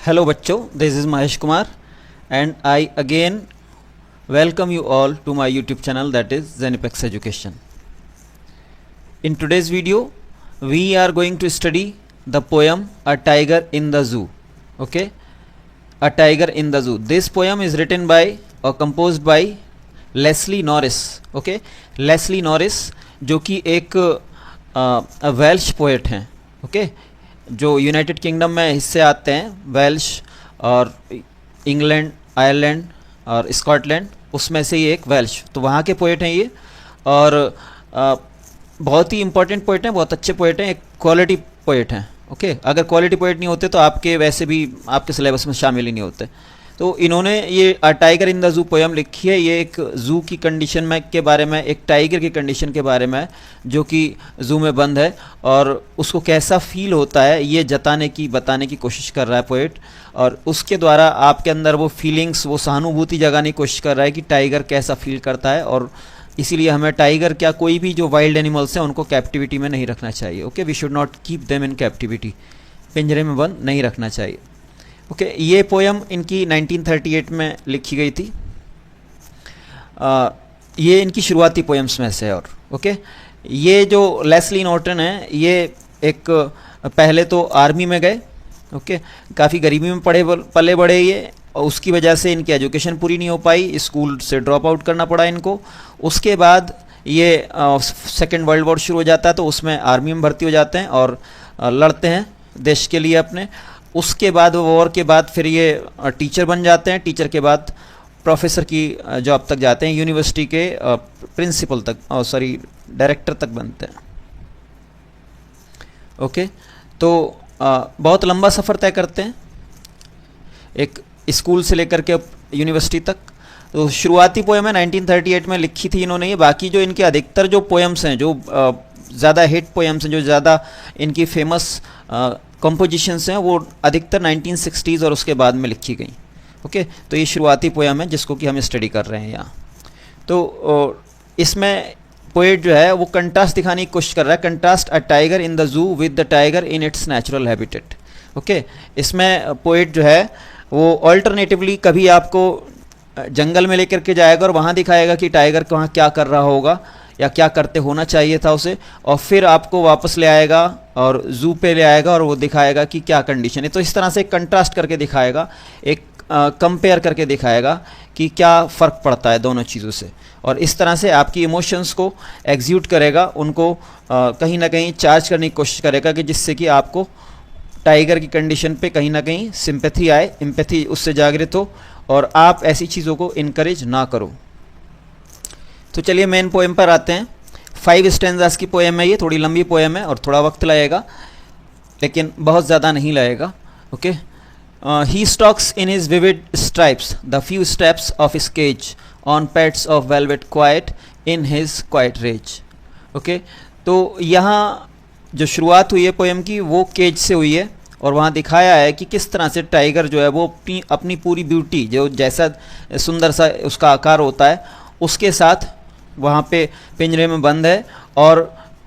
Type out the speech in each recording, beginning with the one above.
Hello bachcho, this is Mahesh Kumar and I again welcome you all to my YouTube channel, that is Zenipex Education. In today's video we are going to study the poem A Tiger in the Zoo. Okay, A Tiger in the Zoo. This poem is written by or composed by Leslie Norris. Okay, Leslie Norris जो कि एक Welsh poet हैं. Okay, जो United kingdom में हिस्से आते हैं, Welsh और इंग्लैंड, आयरलैंड और स्कॉटलैंड, उसमें से ये एक वेल्श, तो वहाँ के पोएट हैं ये. और बहुत ही इंपॉर्टेंट पोएट हैं, बहुत अच्छे पोएट हैं, एक क्वालिटी पोएट हैं. ओके, अगर क्वालिटी पोएट नहीं होते तो आपके वैसे भी आपके सिलेबस में शामिल ही नहीं होते. तो इन्होंने ये अ टाइगर इन द जू पोएम लिखी है. ये एक जू की कंडीशन में के बारे में, एक टाइगर की कंडीशन के बारे में जो कि जू में बंद है और उसको कैसा फील होता है ये बताने की कोशिश कर रहा है पोएट. और उसके द्वारा आपके अंदर वो फीलिंग्स, वो सहानुभूति जगाने की कोशिश कर रहा है कि टाइगर कैसा फील करता है. और इसीलिए हमें टाइगर क्या कोई भी जो वाइल्ड एनिमल्स हैं उनको कैप्टिविटी में नहीं रखना चाहिए. Okay, we should not keep them in captivity, पिंजरे में बंद नहीं रखना चाहिए. ओके, ये पोएम इनकी 1938 में लिखी गई थी. ये इनकी शुरुआती पोएम्स में से है. और ओके, ये जो लेस्ली नॉर्टन है ये एक पहले तो आर्मी में गए. ओके, काफ़ी गरीबी में पले बड़े ये, और उसकी वजह से इनकी एजुकेशन पूरी नहीं हो पाई, स्कूल से ड्रॉप आउट करना पड़ा इनको. उसके बाद ये सेकेंड वर्ल्ड वॉर शुरू हो जाता है तो उसमें आर्मी में भर्ती हो जाते हैं और लड़ते हैं देश के लिए अपने. उसके बाद वॉर के बाद फिर ये टीचर बन जाते हैं. टीचर के बाद प्रोफेसर की जॉब तक जाते हैं, यूनिवर्सिटी के प्रिंसिपल तक, डायरेक्टर तक बनते हैं. ओके, तो बहुत लंबा सफ़र तय करते हैं, एक स्कूल से लेकर के यूनिवर्सिटी तक. तो शुरुआती पोएम है 1938 में लिखी थी इन्होंने ये. बाकी जो इनके अधिकतर जो पोएम्स हैं, जो ज़्यादा हिट पोएम्स हैं, जो ज़्यादा इनकी फेमस कंपोजिशंस हैं, वो अधिकतर 1960s और उसके बाद में लिखी गई. ओके, तो ये शुरुआती पोएम है जिसको कि हम स्टडी कर रहे हैं यहाँ. तो इसमें पोएट जो है वो कंट्रास्ट दिखाने की कोशिश कर रहा है. Contrast a tiger in the जू with the tiger in its natural habitat. Okay, इसमें पोएट जो है वो ऑल्टरनेटिवली कभी आपको जंगल में लेकर के जाएगा और वहाँ दिखाएगा कि टाइगर वहाँ क्या कर रहा होगा या क्या करते होना चाहिए था उसे, और फिर आपको वापस ले आएगा और जू पे ले आएगा और वो दिखाएगा कि क्या कंडीशन है. तो इस तरह से कंट्रास्ट करके दिखाएगा, एक कंपेयर करके दिखाएगा कि क्या फ़र्क पड़ता है दोनों चीज़ों से. और इस तरह से आपकी इमोशंस को एग्जीक्यूट करेगा, उनको कहीं ना कहीं चार्ज करने की कोशिश करेगा कि जिससे कि आपको टाइगर की कंडीशन पे कहीं ना कहीं सिंपैथी आए, एम्पैथी उससे जागृत हो और आप ऐसी चीज़ों को इनकरेज ना करो. तो चलिए मेन पोएम पर आते हैं. 5 स्टैंजास की पोएम है ये, थोड़ी लंबी पोएम है और थोड़ा वक्त लगेगा, लेकिन बहुत ज़्यादा नहीं लगेगा. Okay, he stalks in his vivid stripes the few steps of his cage on pads of velvet quiet in his quiet rage. Okay, तो यहाँ जो शुरुआत हुई है पोएम की वो केज से हुई है और वहाँ दिखाया है कि किस तरह से टाइगर जो है वो अपनी पूरी ब्यूटी, जो जैसा सुंदर सा उसका आकार होता है उसके साथ वहाँ पे पिंजरे में बंद है, और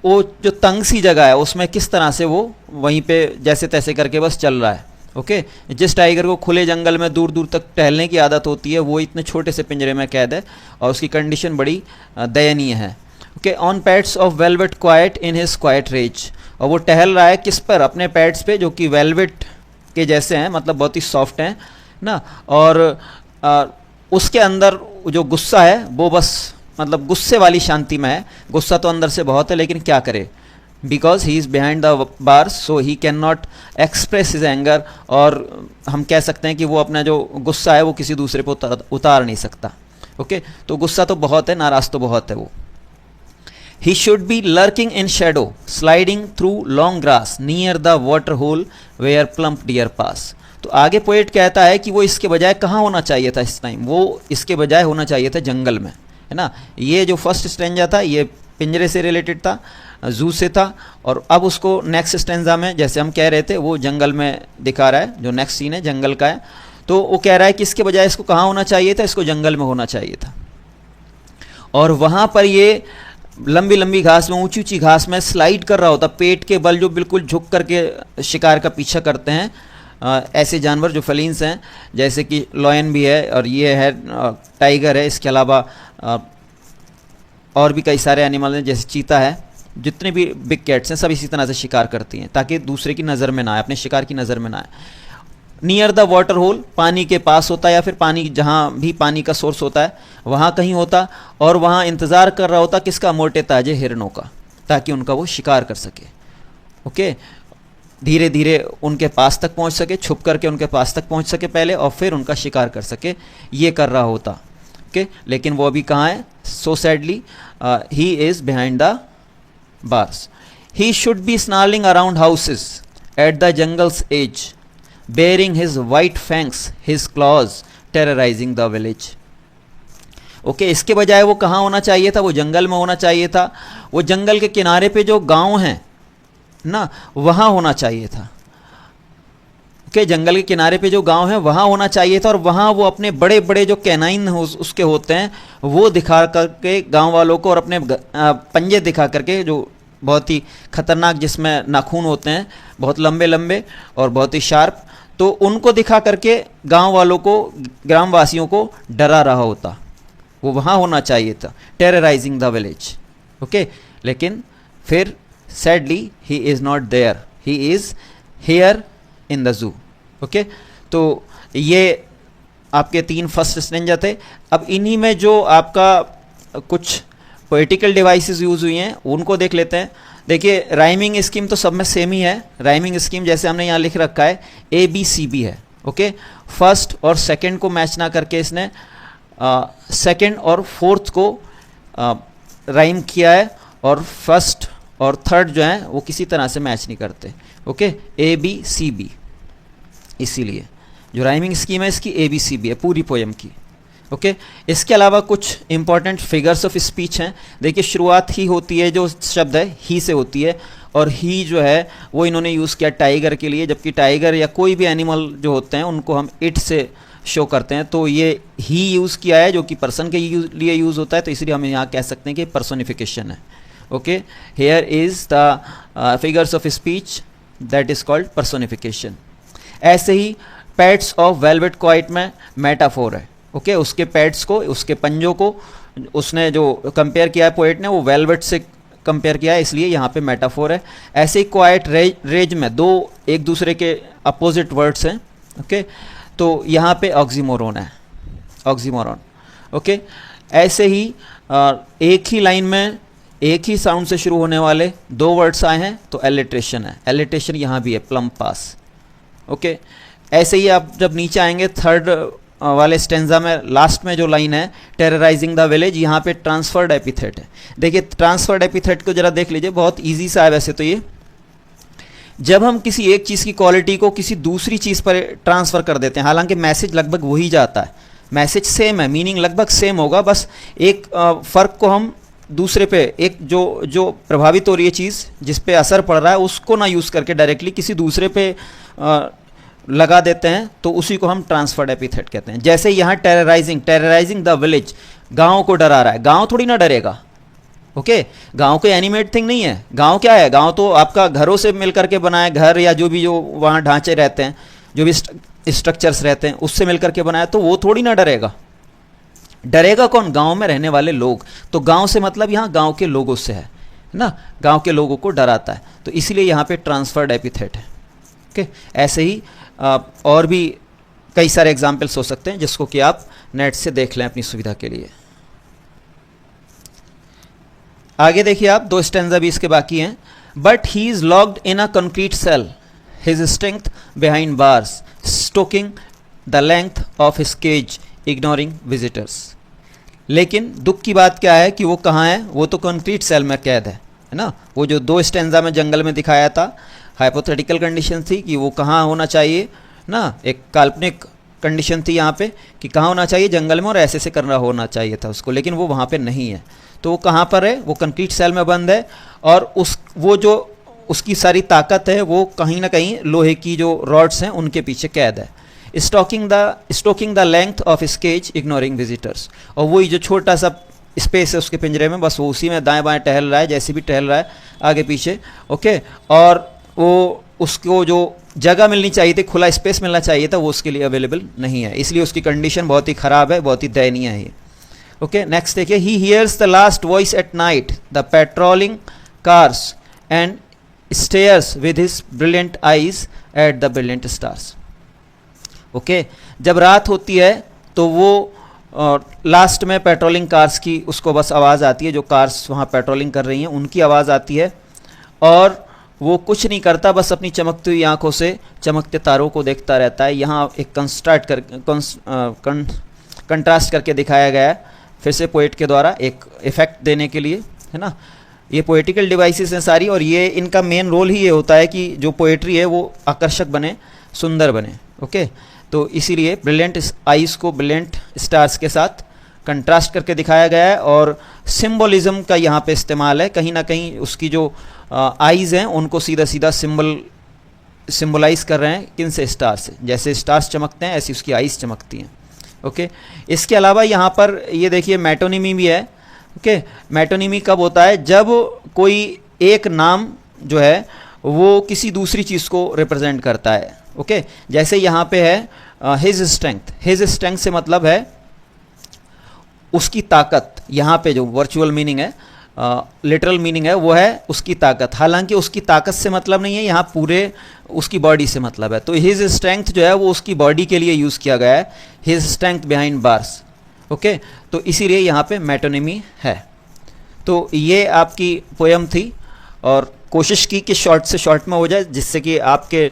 वो जो तंग सी जगह है उसमें किस तरह से वो वहीं पे जैसे तैसे करके बस चल रहा है. ओके, जिस टाइगर को खुले जंगल में दूर दूर तक टहलने की आदत होती है वो इतने छोटे से पिंजरे में कैद है और उसकी कंडीशन बड़ी दयनीय है. Okay, on pads of velvet quiet in his quiet rage, और वो टहल रहा है किस पर, अपने पैड्स पे जो कि वेलवेट के जैसे हैं, मतलब बहुत ही सॉफ्ट हैं ना. और उसके अंदर जो गुस्सा है वो बस मतलब गुस्से वाली शांति में है. गुस्सा तो अंदर से बहुत है लेकिन क्या करे, because he is behind the bars so he can not express his anger. और हम कह सकते हैं कि वो अपना जो गुस्सा है वो किसी दूसरे पर उतार नहीं सकता. ओके, तो गुस्सा तो बहुत है, नाराज़ तो बहुत है वो. He should be lurking in shadow, sliding through long grass near the water hole where plump deer pass. तो आगे पोएट कहता है कि वो इसके बजाय कहाँ होना चाहिए था इस टाइम, वो इसके बजाय होना चाहिए था जंगल में, है ना. ये जो फर्स्ट स्टेंजा था ये पिंजरे से रिलेटेड था, जू से था, और अब उसको नेक्स्ट स्टेंजा में जैसे हम कह रहे थे वो जंगल में दिखा रहा है. जो नेक्स्ट सीन है जंगल का है, तो वो कह रहा है कि इसके बजाय इसको कहाँ होना चाहिए था, इसको जंगल में होना चाहिए था. और वहाँ पर ये लंबी लंबी घास में, ऊंची ऊंची घास में स्लाइड कर रहा होता, पेट के बल जो बिल्कुल झुक करके शिकार का पीछा करते हैं ऐसे जानवर जो फेलिन्स हैं, जैसे कि लॉयन भी है और ये है टाइगर है, इसके अलावा और भी कई सारे एनिमल हैं जैसे चीता है, जितने भी बिग कैट्स हैं सब इसी तरह से शिकार करती हैं ताकि दूसरे की नज़र में ना आए, अपने शिकार की नज़र में ना आए। नियर द वाटर होल, पानी के पास होता है या फिर पानी जहाँ भी पानी का सोर्स होता है वहाँ कहीं होता, और वहाँ इंतज़ार कर रहा होता किसका, मोटे ताजे हिरणों का, ताकि उनका वो शिकार कर सके। ओके, धीरे धीरे उनके पास तक पहुँच सके, छुप करके उनके पास तक पहुँच सके पहले, और फिर उनका शिकार कर सके, ये कर रहा होता। ओके, लेकिन वो अभी कहाँ है, so sadly he is behind the bars. He should be snarling around houses at the jungle's edge, bearing his white fangs, his claws, terrorizing the village. Okay, इसके बजाय वो कहाँ होना चाहिए था, वो जंगल में होना चाहिए था, वो जंगल के किनारे पे जो गांव हैं ना वहाँ होना चाहिए था। ओके, जंगल के किनारे पे जो गांव हैं वहाँ होना चाहिए था, और वहाँ वो अपने बड़े बड़े जो कैनाइन उसके होते हैं वो दिखा करके गांव वालों को, और अपने पंजे दिखा करके जो बहुत ही खतरनाक, जिसमें नाखून होते हैं बहुत लंबे लंबे और बहुत ही शार्प, तो उनको दिखा करके गांव वालों को, ग्रामवासियों को डरा रहा होता। वो वहाँ होना चाहिए था, टेरराइजिंग द विलेज। ओके, लेकिन फिर sadly he is not there, he is here in the zoo. Okay, तो ये आपके 3 फर्स्ट स्टेंजा थे। अब इन्हीं में जो आपका कुछ पोएटिकल डिवाइसेस यूज़ हुई हैं उनको देख लेते हैं। देखिए, राइमिंग स्कीम तो सब में सेम ही है। राइमिंग स्कीम जैसे हमने यहाँ लिख रखा है ABCB है। ओके, फर्स्ट और सेकंड को मैच ना करके इसने सेकंड और फोर्थ को राइम किया है, और फर्स्ट और थर्ड जो है वो किसी तरह से मैच नहीं करते। ओके, ABCB, इसीलिए जो राइमिंग स्कीम है इसकी ABCB है पूरी पोएम की। ओके, इसके अलावा कुछ इंपॉर्टेंट फिगर्स ऑफ स्पीच हैं। देखिए, शुरुआत ही होती है जो शब्द है ही से होती है, और ही जो है वो इन्होंने यूज़ किया टाइगर के लिए, जबकि टाइगर या कोई भी एनिमल जो होते हैं उनको हम इट से शो करते हैं, तो ये ही यूज़ किया है जो कि पर्सन के लिए यूज़ होता है, तो इसलिए हम यहाँ कह सकते हैं कि पर्सोनिफिकेशन है। Okay, here is the figures of speech that is called personification. ऐसे ही पेट्स ऑफ वेलवेट क्वाइट में मेटाफोर है। ओके, उसके पैड्स को, उसके पंजों को उसने जो कंपेयर किया है पोएट ने, वो वेलवेट से कंपेयर किया है, इसलिए यहाँ पे मेटाफोर है। ऐसे ही क्वाइट रेज में 2 एक दूसरे के अपोजिट वर्ड्स हैं। ओके, तो यहाँ पे ऑक्सीमोरॉन है, ऑक्सीमोरॉन। ओके, ऐसे ही एक ही लाइन में एक ही साउंड से शुरू होने वाले 2 वर्ड्स आए हैं, तो एलिट्रेशन है। एलिट्रेशन यहाँ भी है, प्लम पास। ओके, ऐसे ही आप जब नीचे आएंगे थर्ड वाले स्टेंजा में लास्ट में जो लाइन है टेरराइजिंग द विलेज, यहाँ पे ट्रांसफर्ड एपिथेट है। देखिए, ट्रांसफर्ड एपिथेट को जरा देख लीजिए, बहुत इजी सा है वैसे तो ये। जब हम किसी एक चीज़ की क्वालिटी को किसी दूसरी चीज़ पर ट्रांसफ़र कर देते हैं, हालांकि मैसेज लगभग वही जाता है, मैसेज सेम है, मीनिंग लगभग सेम होगा, बस एक फ़र्क को हम दूसरे पे, एक जो प्रभावित हो रही है चीज़, जिस पे असर पड़ रहा है, उसको ना यूज़ करके डायरेक्टली किसी दूसरे पे लगा देते हैं, तो उसी को हम ट्रांसफर्ड एपिथेट कहते हैं। जैसे यहाँ टेरराइजिंग द विलेज, गांव को डरा रहा है। गांव थोड़ी ना डरेगा। ओके, गांव कोई एनिमेट थिंग नहीं है। गांव क्या है, गांव तो आपका घरों से मिलकर के बना है, घर या जो वहाँ ढांचे रहते हैं, जो भी स्ट्रक्चर्स रहते हैं, उससे मिलकर के बनाया, तो वो थोड़ी ना डरेगा। डरेगा कौन, गांव में रहने वाले लोग। तो गांव से मतलब यहाँ गांव के लोगों से है ना, गांव के लोगों को डराता है, तो इसीलिए यहाँ पे ट्रांसफर्ड एपिथेट है। ओके, ऐसे ही और भी कई सारे एग्जाम्पल्स हो सकते हैं जिसको कि आप नेट से देख लें अपनी सुविधा के लिए। आगे देखिए आप, 2 स्टेंजा भी इसके बाकी हैं। But he is locked in a concrete cell, his strength behind bars, stalking the length of his cage, ignoring visitors. लेकिन दुख की बात क्या है कि वो कहाँ है, वो तो कंक्रीट सेल में कैद है ना। वो जो 2 स्टेंजा में जंगल में दिखाया था, हाइपोथेटिकल कंडीशन थी कि वो कहाँ होना चाहिए ना, एक काल्पनिक कंडीशन थी यहाँ पे कि कहाँ होना चाहिए, जंगल में, और ऐसे से करना होना चाहिए था उसको, लेकिन वो वहाँ पे नहीं है। तो वो कहाँ पर है, वो कंक्रीट सेल में बंद है, और वो जो उसकी सारी ताकत है वो कहीं ना कहीं लोहे की जो रॉड्स हैं उनके पीछे कैद है। Stalking the length of his cage, ignoring visitors. और वही जो छोटा सा स्पेस है उसके पिंजरे में, बस वो उसी में दाएं बाएं टहल रहा है, जैसे भी टहल रहा है आगे पीछे। ओके, और वो उसको जो जगह मिलनी चाहिए थी, खुला स्पेस मिलना चाहिए था, वो उसके लिए अवेलेबल नहीं है, इसलिए उसकी कंडीशन बहुत ही ख़राब है, बहुत ही दयनीय है ये। ओके, नेक्स्ट देखिए, he hears the last voice at night the patrolling cars and stairs with his brilliant eyes at the brilliant stars. Okay, जब रात होती है तो वो लास्ट में पेट्रोलिंग कार्स की उसको बस आवाज़ आती है, जो कार्स वहाँ पेट्रोलिंग कर रही हैं उनकी आवाज़ आती है, और वो कुछ नहीं करता, बस अपनी चमकती हुई आंखों से चमकते तारों को देखता रहता है। यहाँ एक कंट्रास्ट करके दिखाया गया है फिर से पोएट के द्वारा, एक इफ़ेक्ट देने के लिए, है ना। ये पोएटिकल डिवाइसेस हैं सारी, और ये इनका मेन रोल ही ये होता है कि जो पोएट्री है वो आकर्षक बने, सुंदर बने। ओके, तो इसीलिए ब्रिलियंट आइज़ को ब्रिलियंट स्टार्स के साथ कंट्रास्ट करके दिखाया गया है, और सिंबलिज्म का यहाँ पे इस्तेमाल है। कहीं ना कहीं उसकी जो आइज़ हैं उनको सीधा सीधा सिंबलाइज कर रहे हैं, किन से? स्टार से। जैसे स्टार्स चमकते हैं ऐसी उसकी आइज़ चमकती हैं। ओके, इसके अलावा यहाँ पर ये देखिए मेटोनिमी भी है। ओके, मेटोनिमी कब होता है? जब कोई एक नाम जो है वो किसी दूसरी चीज़ को रिप्रेजेंट करता है। ओके, जैसे यहाँ पे है हिज स्ट्रेंथ। हिज स्ट्रेंथ से मतलब है उसकी ताकत। यहाँ पे जो वर्चुअल मीनिंग है, लिटरल मीनिंग है, वो है उसकी ताकत। हालांकि उसकी ताकत से मतलब नहीं है, यहाँ पूरे उसकी बॉडी से मतलब है। तो हिज स्ट्रेंथ जो है वो उसकी बॉडी के लिए यूज़ किया गया है, his strength behind bars. Okay, तो इसीलिए यहाँ पे मेटोनिमी है। तो ये आपकी पोयम थी, और कोशिश की कि शॉर्ट से शॉर्ट में हो जाए, जिससे कि आपके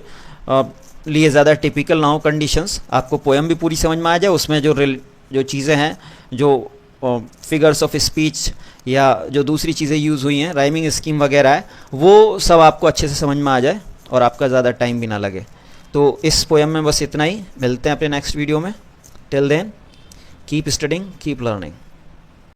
लिए ज़्यादा टिपिकल ना हो कंडीशंस, आपको पोयम भी पूरी समझ में आ जाए, उसमें जो चीज़ें हैं, जो फिगर्स ऑफ स्पीच या जो दूसरी चीज़ें यूज़ हुई हैं, राइमिंग स्कीम वगैरह है, वो सब आपको अच्छे से समझ में आ जाए और आपका ज़्यादा टाइम भी ना लगे। तो इस पोयम में बस इतना ही। मिलते हैं अपने नेक्स्ट वीडियो में। Till then keep studying, keep learning.